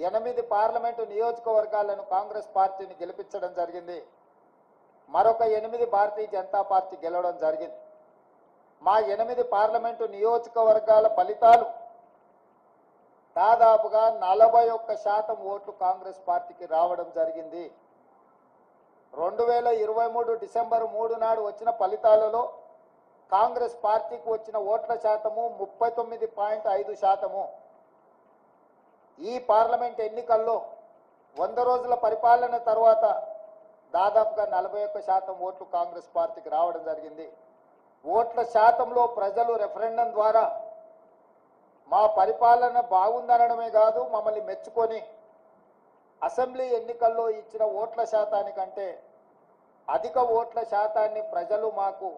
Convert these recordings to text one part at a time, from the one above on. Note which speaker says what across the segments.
Speaker 1: 8 parliament నియోజకవర్గాలను Congress పార్టీని గెలిపించడం జరిగింది. మరొక 8 భారతీయ జనతా పార్టీ గెలవడం జరిగింది. మా 8 పార్లమెంటు నియోజకవర్గాల ఫలితాలు దాదాపుగా 41% ఓట్లు కాంగ్రెస్ పార్టీకి రావడం జరిగింది. 2023 డిసెంబర్ 3 నాడు వచ్చిన ఫలితాలలో కాంగ్రెస్ పార్టీకి వచ్చిన ఓట్ల శాతము 39.5%. ఈ పార్లమెంట్ ఎన్నికల్లో 100 రోజుల పరిపాలన తర్వాత దాదాపుగా 41% ఓట్లు కాంగ్రెస్ పార్టీకి రావడం జరిగింది. ఓట్ల శాతంలో ప్రజలు రెఫరెండం ద్వారా మా పరిపాలన బాగుందనడమే కాదు, మమ్మల్ని మెచ్చుకొని అసెంబ్లీ ఎన్నికల్లో ఇచ్చిన ఓట్ల శాతానికంటే అధిక ఓట్ల శాతాన్ని ప్రజలు మాకు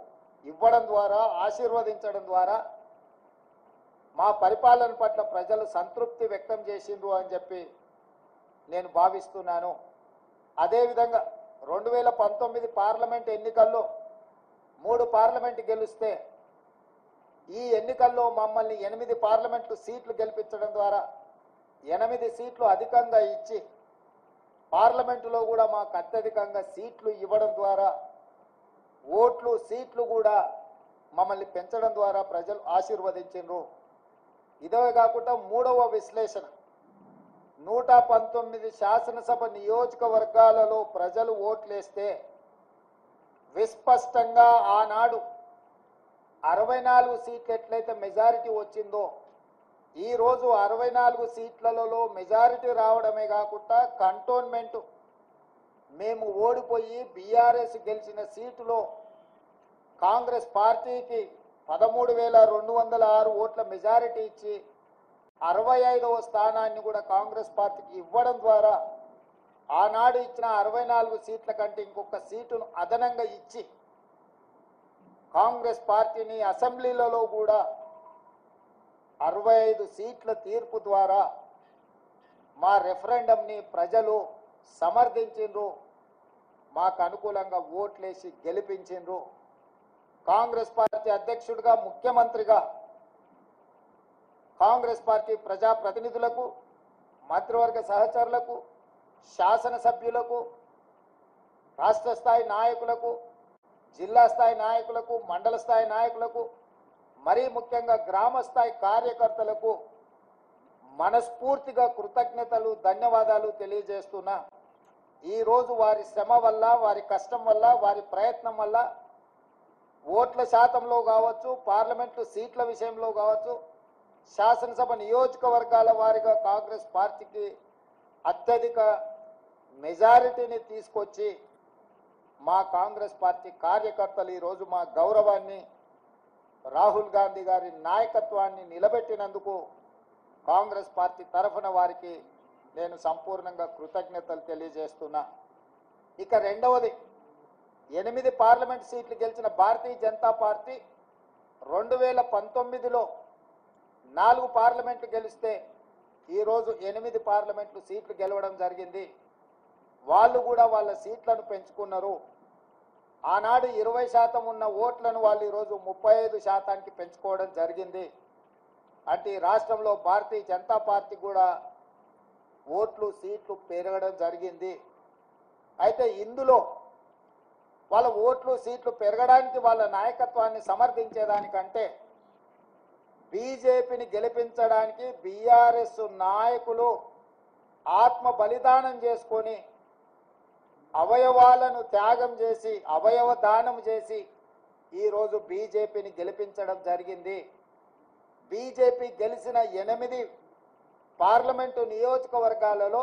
Speaker 1: ఇవ్వడం ద్వారా, ఆశీర్వదించడం ద్వారా మా పరిపాలన పట్ల ప్రజలు సంతృప్తి వ్యక్తం చేసిండ్రు అని చెప్పి నేను భావిస్తున్నాను. అదేవిధంగా 2019 పార్లమెంట్ ఎన్నికల్లో 3 పార్లమెంట్ గెలిస్తే ఈ ఎన్నికల్లో మమ్మల్ని 8 పార్లమెంటు సీట్లు గెలిపించడం ద్వారా 8 సీట్లు అధికంగా ఇచ్చి పార్లమెంటులో కూడా మాకు అత్యధికంగా సీట్లు ఇవ్వడం ద్వారా ఓట్లు సీట్లు కూడా మమ్మల్ని పెంచడం ద్వారా ప్రజలు ఆశీర్వదించారు. ఇదే కాకుండా మూడవ విశ్లేషణ, 119 శాసనసభ నియోజకవర్గాలలో ప్రజలు ఓట్లేస్తే విస్పష్టంగా ఆనాడు 64 సీట్లు ఎట్లయితే మెజారిటీ వచ్చిందో ఈరోజు 64 సీట్లలో మెజారిటీ రావడమే కాకుండా కంటోన్మెంట్ మేము ఓడిపోయి బీఆర్ఎస్ గెలిచిన సీటులో కాంగ్రెస్ పార్టీకి 13,206 ఓట్ల మెజారిటీ ఇచ్చి 65వ స్థానాన్ని కూడా కాంగ్రెస్ పార్టీకి ఇవ్వడం ద్వారా ఆనాడు ఇచ్చిన 64 సీట్ల కంటే ఇంకొక సీటును అదనంగా ఇచ్చి కాంగ్రెస్ పార్టీని అసెంబ్లీలలో కూడా 65 సీట్ల తీర్పు ద్వారా మా రెఫరెండంని ప్రజలు సమర్థించిండ్రు, మాకు అనుకూలంగా ఓట్లేసి గెలిపించిండ్రు. కాంగ్రెస్ పార్టీ అధ్యక్షుడిగా, ముఖ్యమంత్రిగా కాంగ్రెస్ పార్టీ ప్రజాప్రతినిధులకు, మంత్రివర్గ సహచరులకు, శాసనసభ్యులకు, రాష్ట్ర స్థాయి నాయకులకు, జిల్లా స్థాయి నాయకులకు, మండల స్థాయి నాయకులకు, మరీ ముఖ్యంగా గ్రామ స్థాయి కార్యకర్తలకు మనస్ఫూర్తిగా కృతజ్ఞతలు, ధన్యవాదాలు తెలియజేస్తున్నా. ఈరోజు వారి శ్రమ వల్ల, వారి కష్టం వల్ల, వారి ప్రయత్నం వల్ల ఓట్ల శాతంలో కావచ్చు, పార్లమెంటు సీట్ల విషయంలో కావచ్చు, శాసనసభ నియోజకవర్గాల వారిగా కాంగ్రెస్ పార్టీకి అత్యధిక మెజారిటీని తీసుకొచ్చి మా కాంగ్రెస్ పార్టీ కార్యకర్తలు ఈరోజు మా గౌరవాన్ని, రాహుల్ గాంధీ గారి నాయకత్వాన్ని నిలబెట్టినందుకు కాంగ్రెస్ పార్టీ తరఫున వారికి నేను సంపూర్ణంగా కృతజ్ఞతలు తెలియజేస్తున్నా. ఇక రెండవది, 8 పార్లమెంట్ సీట్లు గెలిచిన భారతీయ జనతా పార్టీ 2019లో 4 పార్లమెంట్లు గెలిస్తే ఈరోజు 8 పార్లమెంట్లు సీట్లు గెలవడం జరిగింది. వాళ్ళు కూడా వాళ్ళ సీట్లను పెంచుకున్నారు. ఆనాడు 20% ఉన్న ఓట్లను వాళ్ళు ఈరోజు 35%కి పెంచుకోవడం జరిగింది. అంటే రాష్ట్రంలో భారతీయ జనతా పార్టీ కూడా ఓట్లు, సీట్లు పెరగడం జరిగింది. అయితే ఇందులో వాళ్ళ ఓట్లు, సీట్లు పెరగడానికి వాళ్ళ నాయకత్వాన్ని సమర్థించేదానికంటే బీజేపీని గెలిపించడానికి బీఆర్ఎస్ నాయకులు ఆత్మ బలిదానం చేసుకొని అవయవాలను త్యాగం చేసి, అవయవ దానం చేసి ఈరోజు బీజేపీని గెలిపించడం జరిగింది. బీజేపీ గెలిచిన 8 పార్లమెంటు నియోజకవర్గాలలో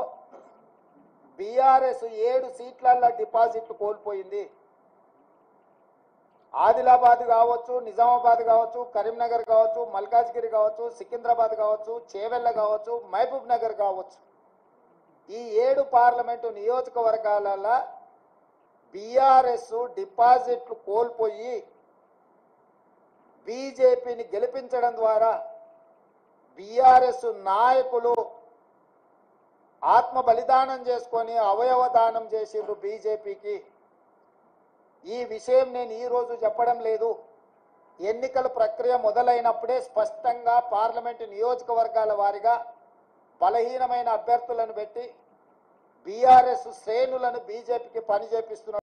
Speaker 1: బీఆర్ఎస్ 7 సీట్లల్లో డిపాజిట్లు కోల్పోయింది. ఆదిలాబాద్ కావచ్చు, నిజామాబాద్ కావచ్చు, కరీంనగర్ కావచ్చు, మల్కాజ్గిరి కావచ్చు, సికింద్రాబాద్ కావచ్చు, చేవెళ్ళ కావచ్చు, మహబూబ్ నగర్ కావచ్చు, ఈ 7 పార్లమెంటు నియోజకవర్గాలలో బీఆర్ఎస్ డిపాజిట్లు కోల్పోయి బీజేపీని గెలిపించడం ద్వారా బీఆర్ఎస్ నాయకులు ఆత్మ బలిదానం చేసుకొని అవయవ దానం చేసిండ్రు బీజేపీకి. ఈ విషయం నేను ఈరోజు చెప్పడం లేదు. ఎన్నికల ప్రక్రియ మొదలైనప్పుడే స్పష్టంగా పార్లమెంటు నియోజకవర్గాల వారీగా బలహీనమైన అభ్యర్థులను పెట్టి బీఆర్ఎస్ శ్రేణులను బీజేపీకి పని చేపిస్తున్న